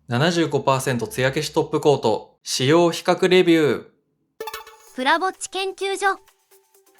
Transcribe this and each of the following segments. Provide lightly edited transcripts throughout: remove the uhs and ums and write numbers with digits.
75% 艶消しトップコート使用比較レビュー。プラぼっち研究所。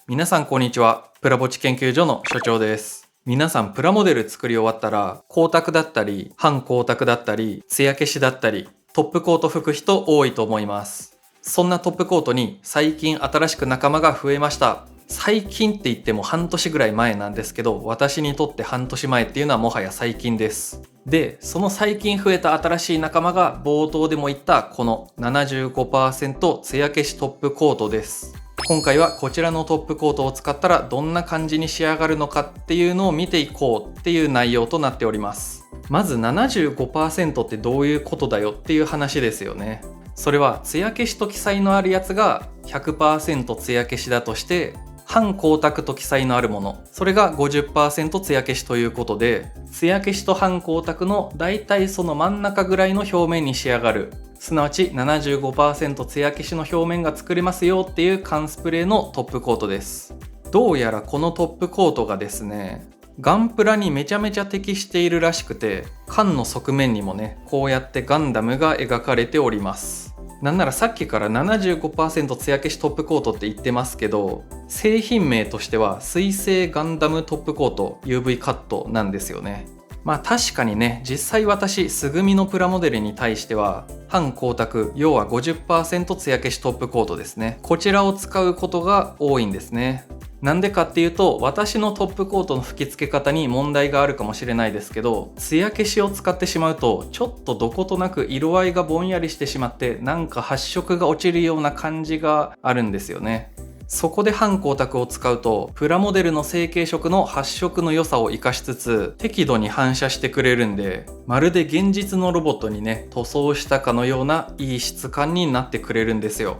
皆さんこんにちは。プラぼっち研究所の所長です。皆さんプラモデル作り終わったら光沢だったり半光沢だったり艶消しだったりトップコート吹く人多いと思います。そんなトップコートに最近新しく仲間が増えました。最近って言っても半年ぐらい前なんですけど、私にとって半年前っていうのはもはや最近です。で、その最近増えた新しい仲間が冒頭でも言ったこの 75% 艶消しトップコートです。今回はこちらのトップコートを使ったらどんな感じに仕上がるのかっていうのを見ていこうっていう内容となっております。まず 75% ってどういうことだよっていう話ですよね。それは艶消しと記載のあるやつが 100% 艶消しだとして、半光沢と記載のあるもの、それが 50% 艶消しということで、艶消しと半光沢のだいたいその真ん中ぐらいの表面に仕上がる、すなわち 75% 艶消しの表面が作れますよっていう缶スプレーのトップコートです。どうやらこのトップコートがですね、ガンプラにめちゃめちゃ適しているらしくて、缶の側面にもね、こうやってガンダムが描かれております。なんならさっきから 75% 艶消しトップコートって言ってますけど、製品名としては水星ガンダムトップコート UV カットなんですよね。まあ確かにね、実際私素組みのプラモデルに対しては半光沢、要は 50% 艶消しトップコートですね、こちらを使うことが多いんですね。なんでかっていうと、私のトップコートの吹き付け方に問題があるかもしれないですけど、艶消しを使ってしまうとちょっとどことなく色合いがぼんやりしてしまって、なんか発色が落ちるような感じがあるんですよね。そこで半光沢を使うと、プラモデルの成型色の発色の良さを生かしつつ適度に反射してくれるんで、まるで現実のロボットにね塗装したかのようないい質感になってくれるんですよ。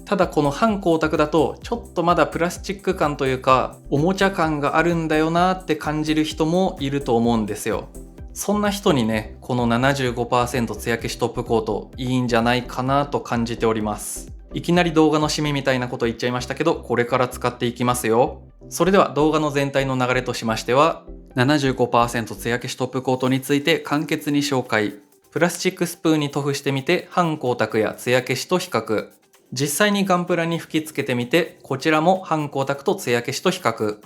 ただこの半光沢だとちょっとまだプラスチック感というかおもちゃ感があるんだよなって感じる人もいると思うんですよ。そんな人にね、この 75% 艶消しトップコートいいんじゃないかなと感じております。いきなり動画の締めみたいなこと言っちゃいましたけど、これから使っていきますよ。それでは動画の全体の流れとしましては、 75% 艶消しトップコートについて簡潔に紹介、プラスチックスプーンに塗布してみて半光沢や艶消しと比較、実際にガンプラに吹き付けてみてこちらも半光沢と艶消しと比較、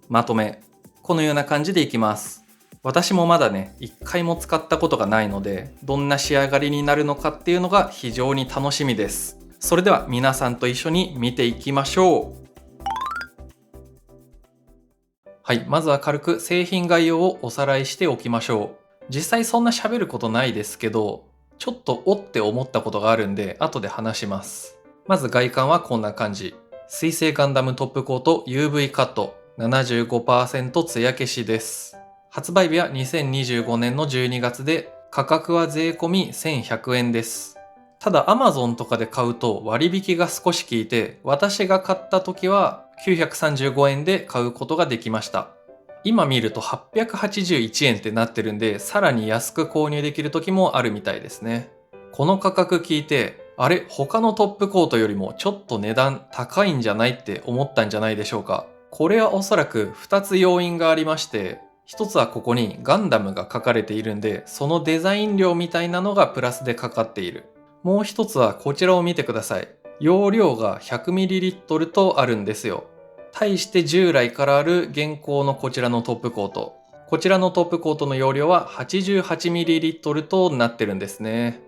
まとめ、このような感じでいきます。私もまだね一回も使ったことがないので、どんな仕上がりになるのかっていうのが非常に楽しみです。それでは皆さんと一緒に見ていきましょう。はい、まずは軽く製品概要をおさらいしておきましょう。実際そんな喋ることないですけど、ちょっとおって思ったことがあるんで後で話します。まず外観はこんな感じ。水星ガンダムトップコート UV カット 75% 艶消しです。発売日は2025年の12月で、価格は税込み1100円です。ただ Amazon とかで買うと割引が少し効いて、私が買った時は935円で買うことができました。今見ると881円ってなってるんで、さらに安く購入できる時もあるみたいですね。この価格聞いて、あれ他のトップコートよりもちょっと値段高いんじゃないって思ったんじゃないでしょうか。これはおそらく2つ要因がありまして、一つはここにガンダムが書かれているんで、そのデザイン料みたいなのがプラスでかかっている。もう一つはこちらを見てください。容量が 100ml とあるんですよ。対して従来からある現行のこちらのトップコート。こちらのトップコートの容量は 88ml となってるんですね。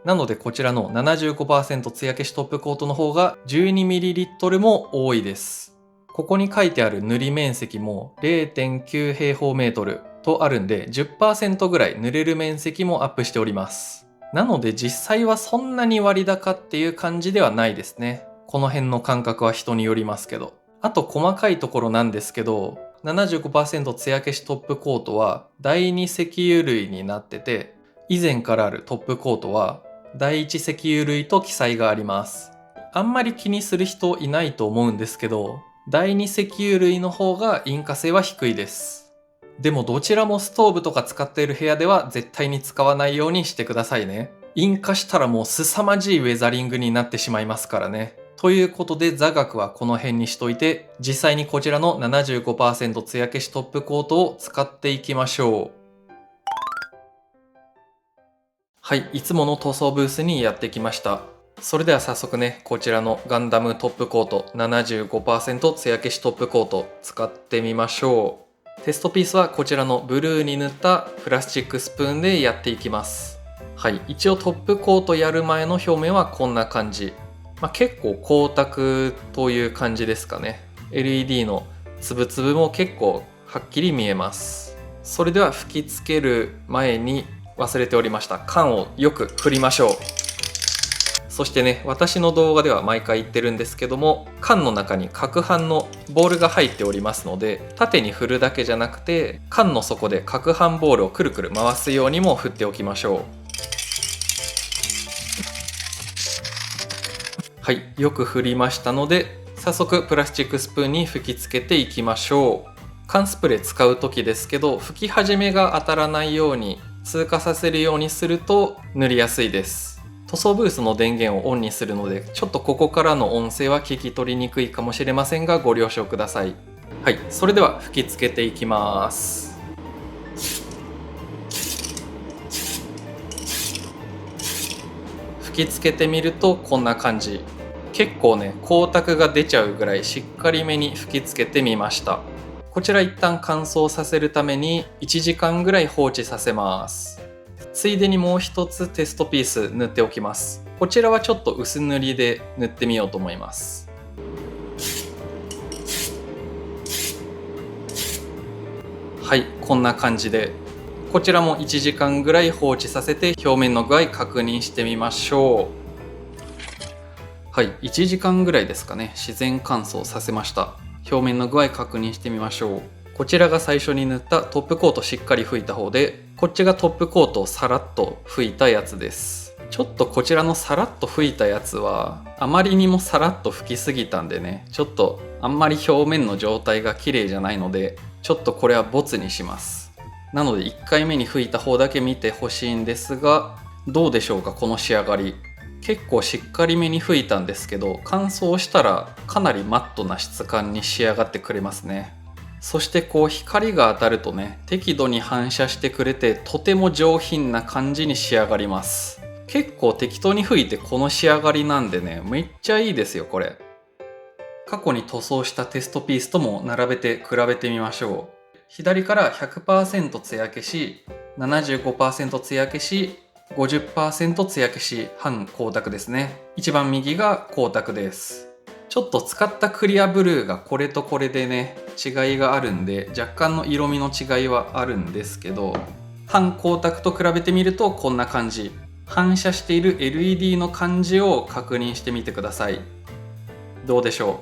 なのでこちらの 75% 艶消しトップコートの方が 12ml も多いです。ここに書いてある塗り面積も 0.9 平方メートルとあるんで 10% ぐらい塗れる面積もアップしております。なので実際はそんなに割高っていう感じではないですね。この辺の感覚は人によりますけど。あと細かいところなんですけど、75% 艶消しトップコートは第2石油類になってて、以前からあるトップコートは第1石油類と記載があります。あんまり気にする人いないと思うんですけど、第2石油類の方が引火性は低いです。でもどちらもストーブとか使っている部屋では絶対に使わないようにしてくださいね。引火したらもう凄まじいウェザリングになってしまいますからね。ということで座学はこの辺にしといて、実際にこちらの 75% 艶消しトップコートを使っていきましょう。はい、いつもの塗装ブースにやってきました。それでは早速ね、こちらのガンダムトップコート 75% 艶消しトップコート使ってみましょう。テストピースはこちらのブルーに塗ったプラスチックスプーンでやっていきます。はい、一応トップコートやる前の表面はこんな感じ。結構光沢という感じですかね。LED のつぶつぶも結構はっきり見えます。それでは吹きつける前に忘れておりました。缶をよく振りましょう。そしてね、私の動画では毎回言ってるんですけども、缶の中に攪拌のボールが入っておりますので、縦に振るだけじゃなくて、缶の底で攪拌ボールをくるくる回すようにも振っておきましょう。はい、よく振りましたので、早速プラスチックスプーンに吹きつけていきましょう。缶スプレー使う時ですけど、吹き始めが当たらないように通過させるようにすると塗りやすいです。塗装ブースの電源をオンにするので、ちょっとここからの音声は聞き取りにくいかもしれませんが、ご了承ください。はい、それでは吹きつけていきます。吹きつけてみるとこんな感じ。結構ね、光沢が出ちゃうぐらいしっかりめに吹きつけてみました。こちら一旦乾燥させるために1時間ぐらい放置させます。ついでにもう一つテストピース塗っておきます。こちらはちょっと薄塗りで塗ってみようと思います。はい、こんな感じで、こちらも1時間ぐらい放置させて表面の具合確認してみましょう。はい、1時間ぐらいですかね、自然乾燥させました。表面の具合確認してみましょう。こちらが最初に塗ったトップコートしっかり拭いた方で、こっちがトップコートをさらっと拭いたやつです。ちょっとこちらのさらっと拭いたやつはあまりにもさらっと拭きすぎたんでね、ちょっとあんまり表面の状態が綺麗じゃないので、ちょっとこれはボツにします。なので1回目に拭いた方だけ見てほしいんですが、どうでしょうか、この仕上がり。結構しっかりめに拭いたんですけど、乾燥したらかなりマットな質感に仕上がってくれますね。そしてこう光が当たるとね、適度に反射してくれて、とても上品な感じに仕上がります。結構適当に拭いてこの仕上がりなんでね、めっちゃいいですよこれ。過去に塗装したテストピースとも並べて比べてみましょう。左から 100% 艶消し、75% 艶消し、50% 艶消し、半光沢ですね。一番右が光沢です。ちょっと使ったクリアブルーがこれとこれでね、違いがあるんで、若干の色味の違いはあるんですけど、半光沢と比べてみるとこんな感じ。反射している LED の感じを確認してみてください。どうでしょ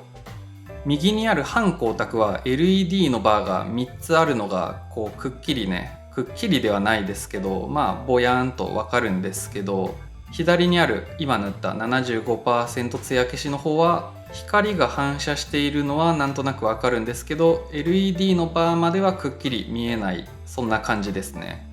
う。右にある半光沢は LED のバーが3つあるのがこうくっきりね、くっきりではないですけど、ぼやーんとわかるんですけど、左にある今塗った 75% 艶消しの方は光が反射しているのはなんとなくわかるんですけど、 LED のバーまではくっきり見えない、そんな感じですね。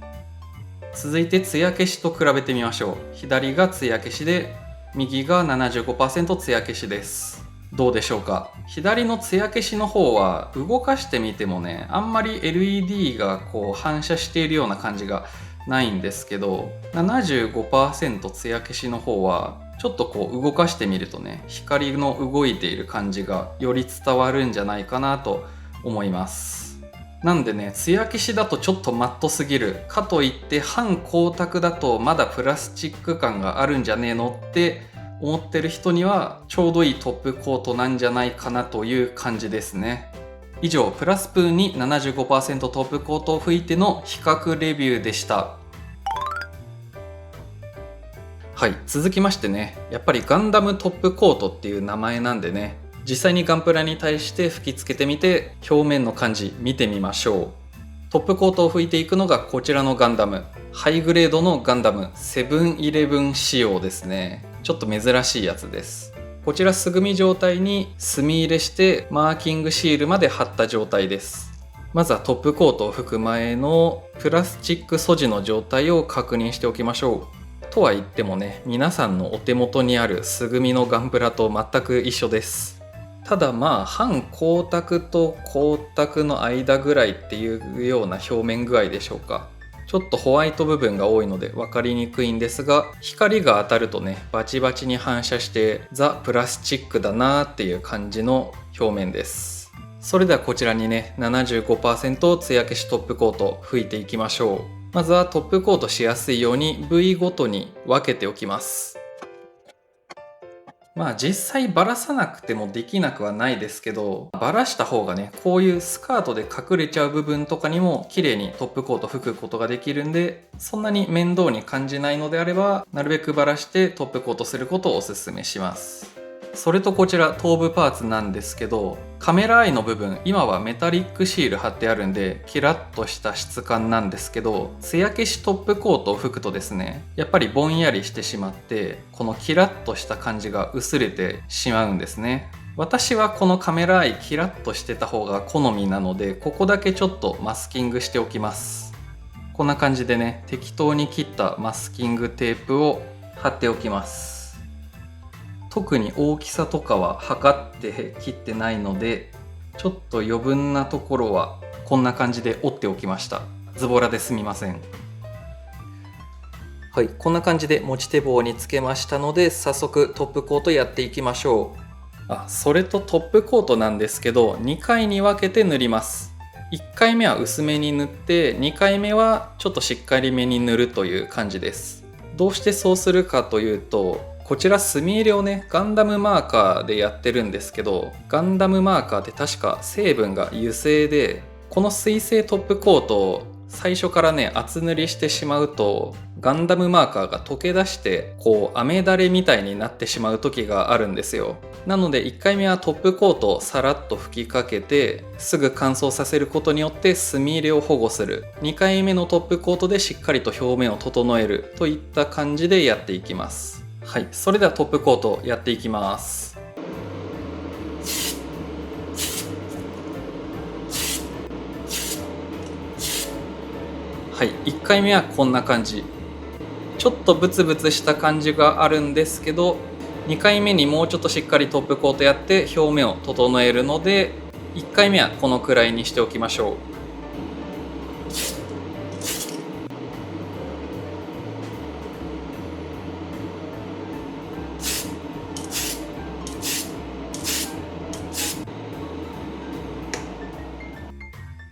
続いて艶消しと比べてみましょう。左が艶消しで、右が 75% 艶消しです。どうでしょうか。左の艶消しの方は動かしてみてもね、あんまり LED がこう反射しているような感じがないんですけど、 75% 艶消しの方はちょっとこう動かしてみるとね、光の動いている感じがより伝わるんじゃないかなと思います。なんでね、艶消しだとちょっとマットすぎるかといって、半光沢だとまだプラスチック感があるんじゃねえのって思ってる人にはちょうどいいトップコートなんじゃないかなという感じですね。以上、プラスプーンに 75% トップコートを吹いての比較レビューでした。はい、続きましてね、やっぱりガンダムトップコートっていう名前なんでね、実際にガンプラに対して吹き付けてみて表面の感じ見てみましょう。トップコートを吹いていくのがこちらのガンダム、ハイグレードのガンダムセブンイレブン仕様ですね。ちょっと珍しいやつです。こちら素組み状態に墨入れしてマーキングシールまで貼った状態です。まずはトップコートを吹く前のプラスチック素地の状態を確認しておきましょう。とは言ってもね、皆さんのお手元にある素組みのガンプラと全く一緒です。ただ半光沢と光沢の間ぐらいっていうような表面具合でしょうか。ちょっとホワイト部分が多いので分かりにくいんですが、光が当たるとねバチバチに反射してザ・プラスチックだなっていう感じの表面です。それではこちらにね 75% 艶消しトップコート拭いていきましょう。まずはトップコートしやすいように部位ごとに分けておきます。まあ実際バラさなくてもできなくはないですけど、バラした方がねこういうスカートで隠れちゃう部分とかにも綺麗にトップコート拭くことができるんで、そんなに面倒に感じないのであればなるべくバラしてトップコートすることをおすすめします。それとこちら頭部パーツなんですけど、カメラアイの部分今はメタリックシール貼ってあるんでキラッとした質感なんですけど、艶消しトップコートを拭くとですねやっぱりぼんやりしてしまってこのキラッとした感じが薄れてしまうんですね。私はこのカメラアイキラッとしてた方が好みなので、ここだけちょっとマスキングしておきます。こんな感じでね適当に切ったマスキングテープを貼っておきます。特に大きさとかは測って切ってないので、ちょっと余分なところはこんな感じで折っておきました。ズボラですみません。はい、こんな感じで持ち手棒につけましたので、早速トップコートやっていきましょう。それとトップコートなんですけど2回に分けて塗ります。1回目は薄めに塗って2回目はちょっとしっかりめに塗るという感じです。どうしてそうするかというと、こちら墨入れをねガンダムマーカーでやってるんですけど、ガンダムマーカーって確か成分が油性で、この水性トップコートを最初からね厚塗りしてしまうとガンダムマーカーが溶け出してこう雨だれみたいになってしまう時があるんですよ。なので1回目はトップコートをさらっと吹きかけてすぐ乾燥させることによって墨入れを保護する、2回目のトップコートでしっかりと表面を整えるといった感じでやっていきます。はい、それではトップコートやっていきます。はい、1回目はこんな感じ。ちょっとブツブツした感じがあるんですけど、2回目にもうちょっとしっかりトップコートやって表面を整えるので、1回目はこのくらいにしておきましょう。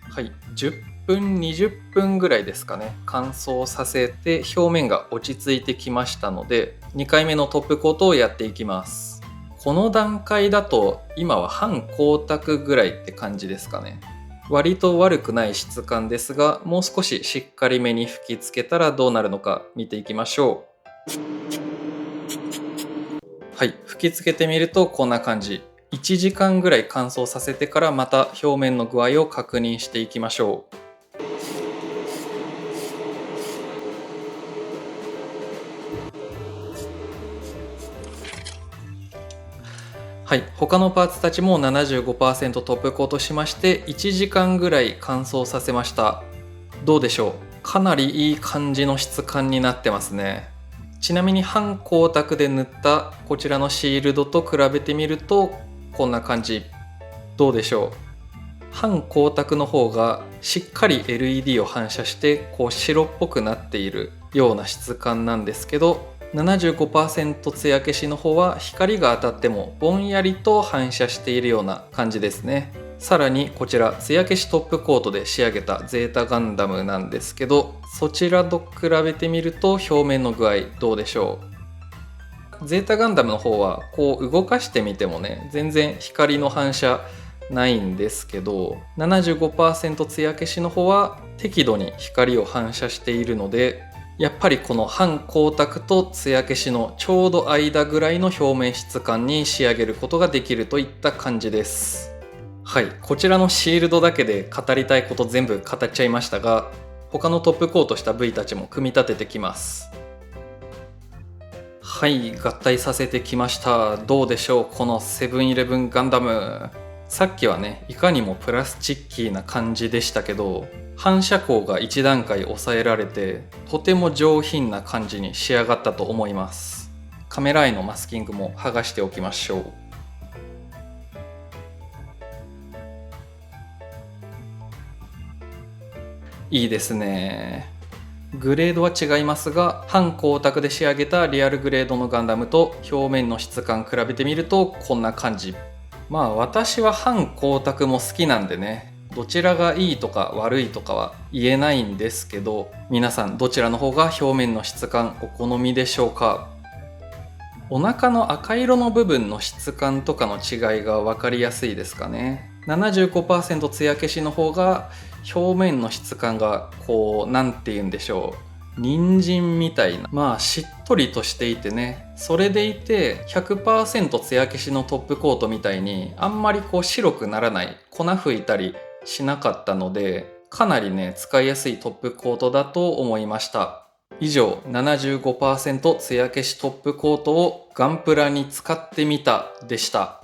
はい、10分20分ぐらいですかね、乾燥させて表面が落ち着いてきましたので、2回目のトップコートをやっていきます。この段階だと今は半光沢ぐらいって感じですかね。割と悪くない質感ですが、もう少ししっかりめに吹き付けたらどうなるのか見ていきましょう。はい、吹き付けてみるとこんな感じ。1時間ぐらい乾燥させてからまた表面の具合を確認していきましょう。はい、他のパーツたちも 75% トップコートしまして1時間ぐらい乾燥させました。どうでしょう、かなりいい感じの質感になってますね。ちなみに半光沢で塗ったこちらのシールドと比べてみるとこんな感じ。どうでしょう、半光沢の方がしっかり LED を反射してこう白っぽくなっているような質感なんですけど、75% 艶消しの方は光が当たってもぼんやりと反射しているような感じですね。さらにこちら艶消しトップコートで仕上げたゼータガンダムなんですけど、そちらと比べてみると表面の具合どうでしょう。ゼータガンダムの方はこう動かしてみてもね全然光の反射ないんですけど、 75% 艶消しの方は適度に光を反射しているので、やっぱりこの半光沢と艶消しのちょうど間ぐらいの表面質感に仕上げることができるといった感じです。はい、こちらのシールドだけで語りたいこと全部語っちゃいましたが、他のトップコートした部位たちも組み立ててきます。はい、合体させてきました。どうでしょう、このセブンイレブンガンダム。さっきはねいかにもプラスチッキーな感じでしたけど、反射光が1段階抑えられてとても上品な感じに仕上がったと思います。カメラアイのマスキングも剥がしておきましょう。いいですね。グレードは違いますが、半光沢で仕上げたリアルグレードのガンダムと表面の質感比べてみるとこんな感じ。まあ私は半光沢も好きなんでね、どちらがいいとか悪いとかは言えないんですけど、皆さんどちらの方が表面の質感お好みでしょうか？お腹の赤色の部分の質感とかの違いが分かりやすいですかね。75% 艶消しの方が表面の質感がこう、なんて言うんでしょう、人参みたいな、まあしっとりとしていてね、それでいて 100% 艶消しのトップコートみたいにあんまりこう白くならない、粉吹いたりしなかったので、かなりね使いやすいトップコートだと思いました。以上、75% 艶消しトップコートをガンプラに使ってみたでした。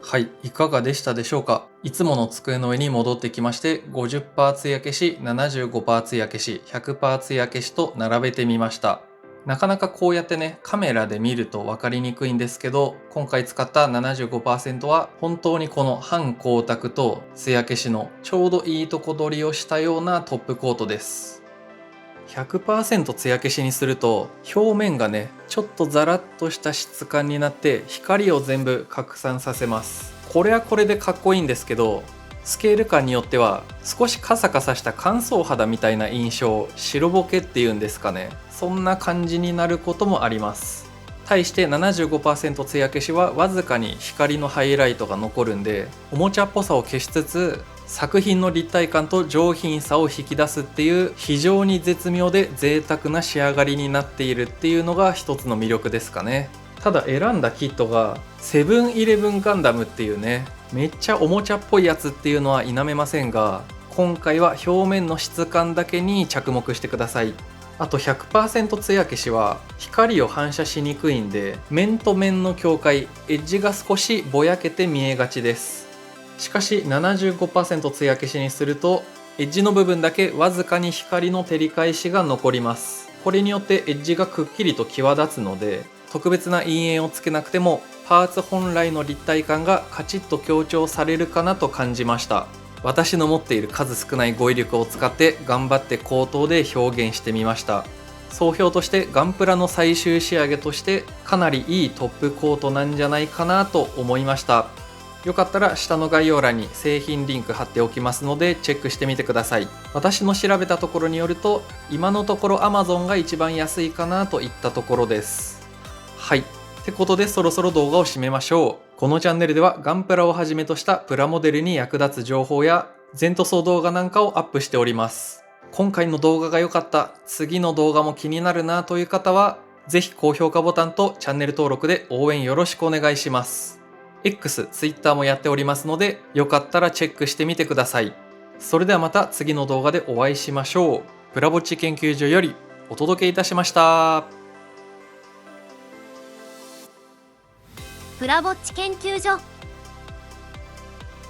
はい、いかがでしたでしょうか？いつもの机の上に戻ってきまして、50% 艶消し、75% 艶消し、100% 艶消しと並べてみました。なかなかこうやってね、カメラで見ると分かりにくいんですけど、今回使った 75% は本当にこの半光沢と艶消しのちょうどいいとこ取りをしたようなトップコートです。100% 艶消しにすると表面がねちょっとザラッとした質感になって光を全部拡散させます。これはこれでかっこいいんですけど、スケール感によっては少しカサカサした乾燥肌みたいな印象、白ボケっていうんですかね、そんな感じになることもあります。対して 75% 艶消しはわずかに光のハイライトが残るんで、おもちゃっぽさを消しつつ作品の立体感と上品さを引き出すっていう非常に絶妙で贅沢な仕上がりになっているっていうのが一つの魅力ですかね。ただ選んだキットがセブンイレブンガンダムっていうね、めっちゃおもちゃっぽいやつっていうのは否めませんが、今回は表面の質感だけに着目してください。あと 100% 艶消しは光を反射しにくいんで、面と面の境界、エッジが少しぼやけて見えがちです。しかし 75% 艶消しにするとエッジの部分だけわずかに光の照り返しが残ります。これによってエッジがくっきりと際立つので、特別な陰影をつけなくてもパーツ本来の立体感がカチッと強調されるかなと感じました。私の持っている数少ない語彙力を使って頑張って口頭で表現してみました。総評としてガンプラの最終仕上げとしてかなりいいトップコートなんじゃないかなと思いました。よかったら下の概要欄に製品リンク貼っておきますのでチェックしてみてください。私の調べたところによると今のところ Amazon が一番安いかなといったところです。はい。ってことでそろそろ動画を締めましょう。このチャンネルではガンプラをはじめとしたプラモデルに役立つ情報や全塗装動画なんかをアップしております。今回の動画が良かった、次の動画も気になるなという方はぜひ高評価ボタンとチャンネル登録で応援よろしくお願いします。X、Twitter もやっておりますのでよかったらチェックしてみてください。それではまた次の動画でお会いしましょう。プラぼっち研究所よりお届けいたしました。プラぼっち研究所。